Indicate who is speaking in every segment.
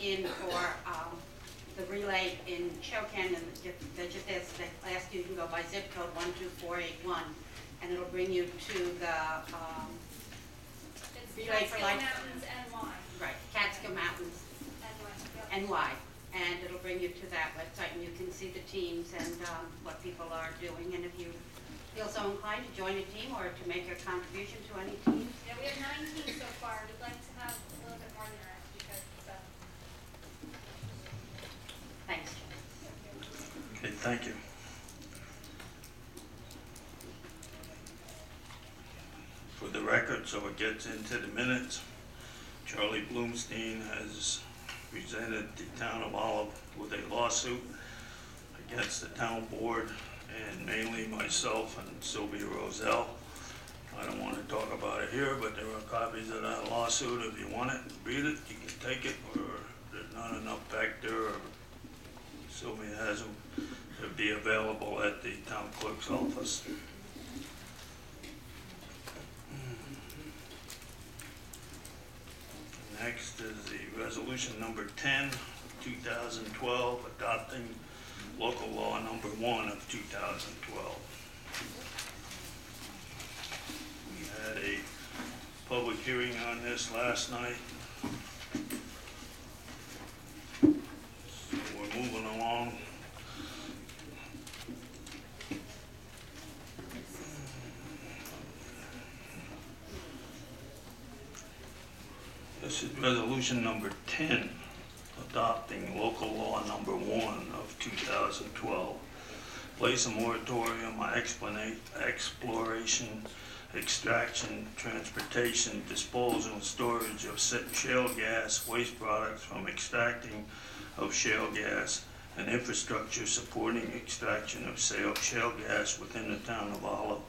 Speaker 1: in for the relay in Chokan, and they just ask you to go by zip code 12481, and it'll bring you to the relay for life.
Speaker 2: Mountains NY.
Speaker 1: Right, Catskill Mountains
Speaker 2: NY.
Speaker 1: NY, and it'll bring you to that website, and you can see the teams and what people are doing. And if you feel so inclined to join a team or to make a contribution to any team.
Speaker 2: Yeah, we have 9 teams so far. We'd like to have a little bit more than that because
Speaker 1: Thanks.
Speaker 3: Okay, thank you. For the record, so it gets into the minutes, Charlie Bloomstein has presented the town of Olive with a lawsuit against the town board and mainly myself and Sylvia Roselle. I don't want to talk about it here, but there are copies of that lawsuit. If you want it, read it, you can take it, or there's not enough back there, or Sylvia has them, to be available at the town clerk's office. Next is the resolution number 10, 2012, adopting local law number 1 of 2012. We had a public hearing on this last night. So we're moving along. This is resolution number 10, adopting local law number 1 of 2012. Place a moratorium on exploration, extraction, transportation, disposal, and storage of shale gas, waste products from extracting of shale gas, and infrastructure supporting extraction of shale gas within the town of Olive.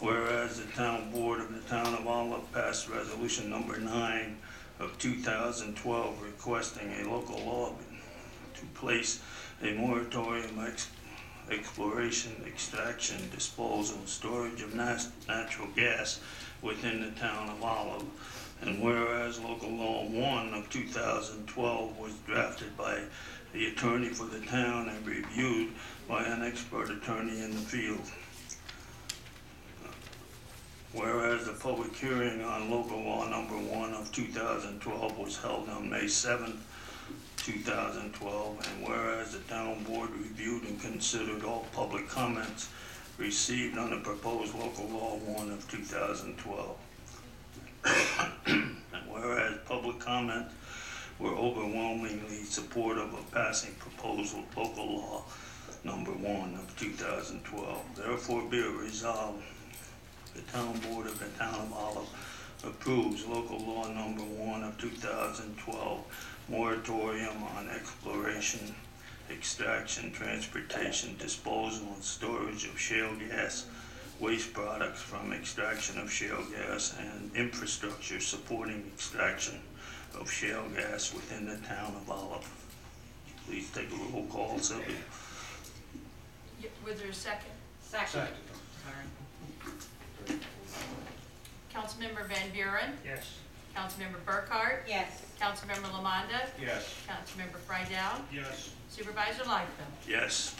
Speaker 3: Whereas the town board of the town of Olive passed resolution number 9 of 2012 requesting a local law to place a moratorium on exploration, extraction, disposal, and storage of natural gas within the town of Olive. And whereas local law 1 of 2012 was drafted by the attorney for the town and reviewed by an expert attorney in the field. Whereas the public hearing on local law number 1 of 2012 was held on May 7, 2012, and whereas the town board reviewed and considered all public comments received on the proposed local law 1 of 2012. And whereas public comments were overwhelmingly supportive of passing proposed local law number 1 of 2012, therefore be it resolved, the town board of the town of Olive approves local law number 1 of 2012, moratorium on exploration, extraction, transportation, disposal, and storage of shale gas, waste products from extraction of shale gas, and infrastructure supporting extraction of shale gas within the town of Olive. Please take a roll call, Sylvia.
Speaker 4: Was there a second?
Speaker 1: Second.
Speaker 4: Councilmember Van Buren?
Speaker 5: Yes.
Speaker 4: Councilmember Burkhart?
Speaker 1: Yes.
Speaker 4: Councilmember Lamanda?
Speaker 5: Yes.
Speaker 4: Councilmember Friedel?
Speaker 5: Yes.
Speaker 4: Supervisor Lightfoot?
Speaker 3: Yes.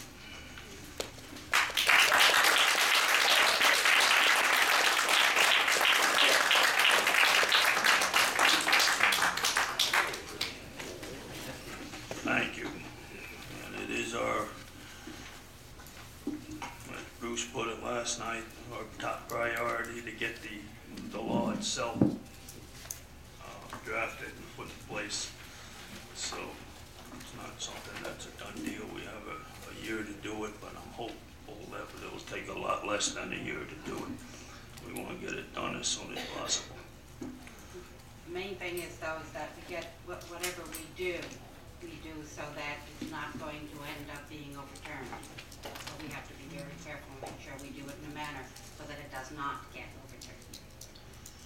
Speaker 3: Thank you. And it is our, as Bruce put it last night, our top priority to get the law itself drafted and put in place. So it's not something that's a done deal. We have a year to do it, but I'm hopeful that it will take a lot less than a year to do it. We want to get it done as soon as possible.
Speaker 1: The main thing is, though, is that we get whatever we do so that it's not going to end up being overturned. So we have to be very careful and make sure we do it in a manner so that it does not get overturned.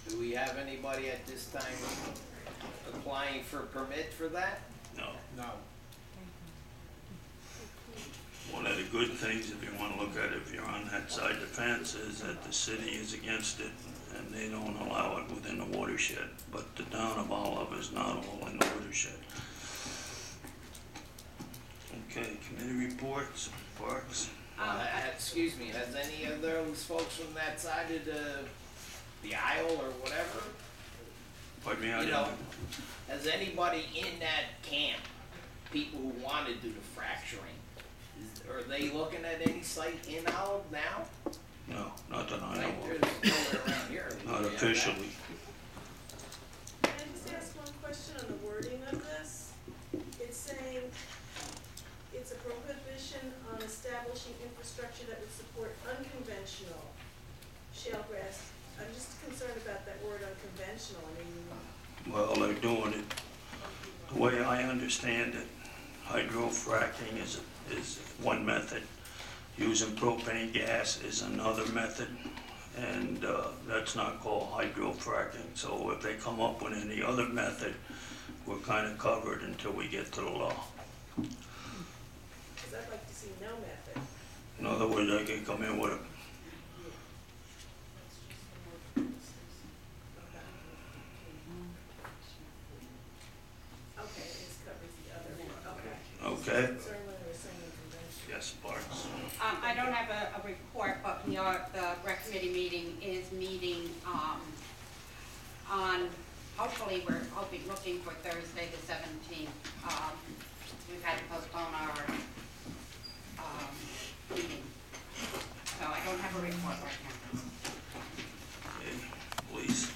Speaker 6: Do we have anybody at this time applying for a permit for that?
Speaker 3: No.
Speaker 5: No.
Speaker 3: One of the good things, if you want to look at it, if you're on that side of the fence, is that the city is against it and they don't allow it within the watershed. But the town of Olive is not all in the watershed. Okay, committee reports, parks.
Speaker 6: Excuse me, has any of those folks from that side of the aisle or whatever,
Speaker 3: Pardon me, I
Speaker 6: you know,
Speaker 3: didn't.
Speaker 6: has anybody in that camp, people who want to do the fracturing, are they looking at any site in Olive now?
Speaker 3: No, not that I know
Speaker 6: Like,
Speaker 3: of.
Speaker 6: there's nowhere around here.
Speaker 3: Not
Speaker 6: we have that.
Speaker 3: officially.
Speaker 5: Can I just ask one question on the wording of this? It's saying it's a prohibition on establishing infrastructure that would support unconventional shale gas. I'm just concerned about that word unconventional. I mean,
Speaker 3: Well, they're doing it, the way I understand it, hydrofracking is one method. Using propane gas is another method, and that's not called hydrofracking. So if they come up with any other method, we're kind of covered until we get to the law.
Speaker 5: because I'd like to see no method.
Speaker 3: In other words, they can come in with a,
Speaker 5: Okay, this covers the other one, okay.
Speaker 3: okay?
Speaker 5: Concern when they were saying unconventional.
Speaker 3: Yes, parks.
Speaker 1: I don't have a report, but the rec committee meeting is meeting, on, hopefully, we're looking for Thursday the 17th. We've had to postpone our, meeting. So I don't have a report right now.
Speaker 3: Okay, please.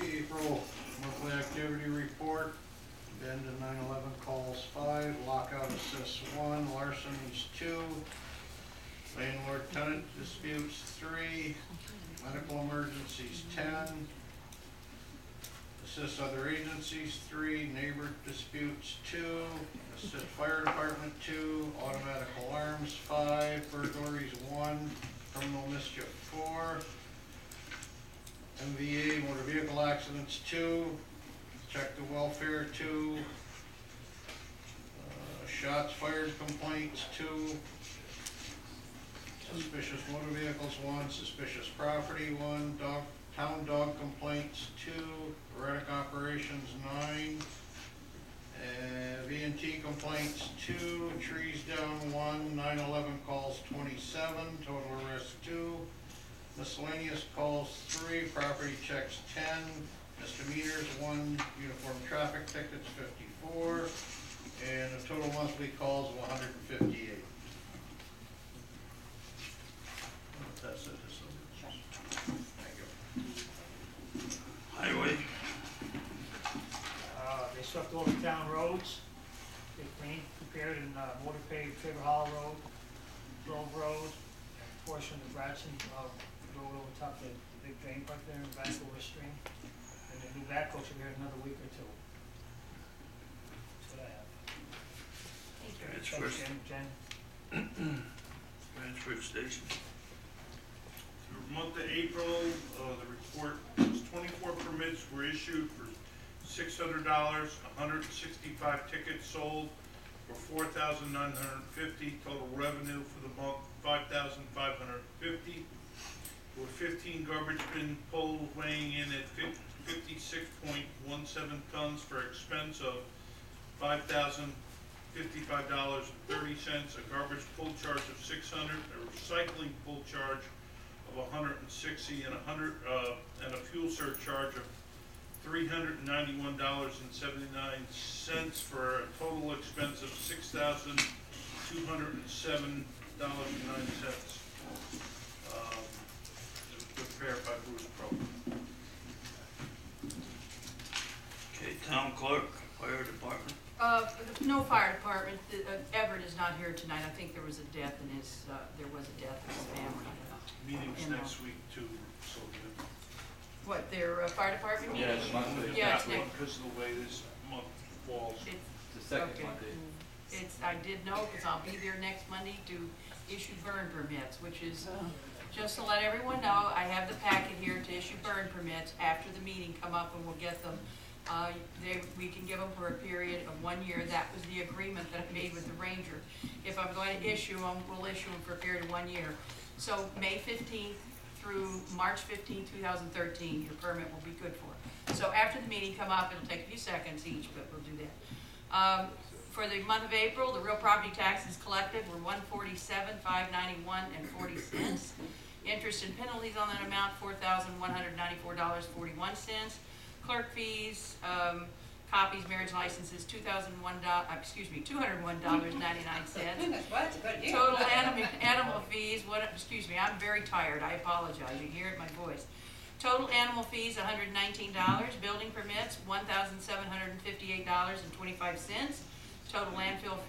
Speaker 7: April monthly activity report, been to 9/11 calls 5, lockout assists 1, larcenies 2, landlord tenant disputes 3, medical emergencies 10, assist other agencies 3, neighbor disputes 2, assist fire department 2, automatic alarms 5, burglaries 1, criminal mischief 4, MVA motor vehicle accidents 2, check the welfare 2, shots fired complaints 2, suspicious motor vehicles 1, suspicious property 1, town dog complaints 2, erratic operations 9, V&T complaints 2, trees down 1, 9/11 calls 27, total arrests 2, miscellaneous calls 3, property checks 10, misdemeanors 1, uniform traffic tickets 54, and a total monthly calls of 158. That's it. Thank you.
Speaker 3: Highway,
Speaker 8: They swept all the town roads, they cleaned, prepared and motor paved Trevor Hall Road, Grove Road, and a portion of Bradson Road over top of the big drain pipe there in the back over the stream. And the new backhoe should be here in another week or two. That's what I have.
Speaker 3: transfer,
Speaker 8: Thanks, Jen.
Speaker 3: transfer station.
Speaker 9: For the month of April, the report was 24 permits were issued for $600, 165 tickets sold for $4,950. Total revenue for the month, $5,550. There were 15 garbage bin poles weighing in at 56.17 tons for expense of $5,055.30, a garbage pull charge of $600, a recycling pull charge of $160, and a fuel surcharge of $391.79 for a total expense of $6,207.09. Prepared by Bruce Pro.
Speaker 3: Okay, town clerk, fire department.
Speaker 4: No fire department, Everett is not here tonight, I think there was a death in his, there was a death in his family.
Speaker 9: Meetings
Speaker 4: And,
Speaker 9: next week too, so good.
Speaker 4: What, their fire department meeting?
Speaker 10: Yes, Monday.
Speaker 4: Yeah, it's next,
Speaker 9: Because of the way this month falls.
Speaker 4: it's,
Speaker 10: The second
Speaker 4: okay.
Speaker 10: Monday.
Speaker 4: I did know, because I'll be there next Monday to issue burn permits, which is, just to let everyone know, I have the packet here to issue burn permits after the meeting come up and we'll get them. We can give them for a period of 1 year. That was the agreement that I made with the ranger. If I'm going to issue them, we'll issue them for a period of 1 year. So May 15th through March 15th, 2013, your permit will be good for. So after the meeting come up, it'll take a few seconds each, but we'll do that. For the month of April, the real property taxes collected were $147,591.40. Interest and penalties on that amount, $4,194.41. Clerk fees, copies, marriage licenses, $201.99.
Speaker 1: What? Good deal.
Speaker 4: Total animal fees, I'm very tired, I apologize, you hear it in my voice. Total animal fees, $119. Building permits, $1,758.25. Total landfill fee.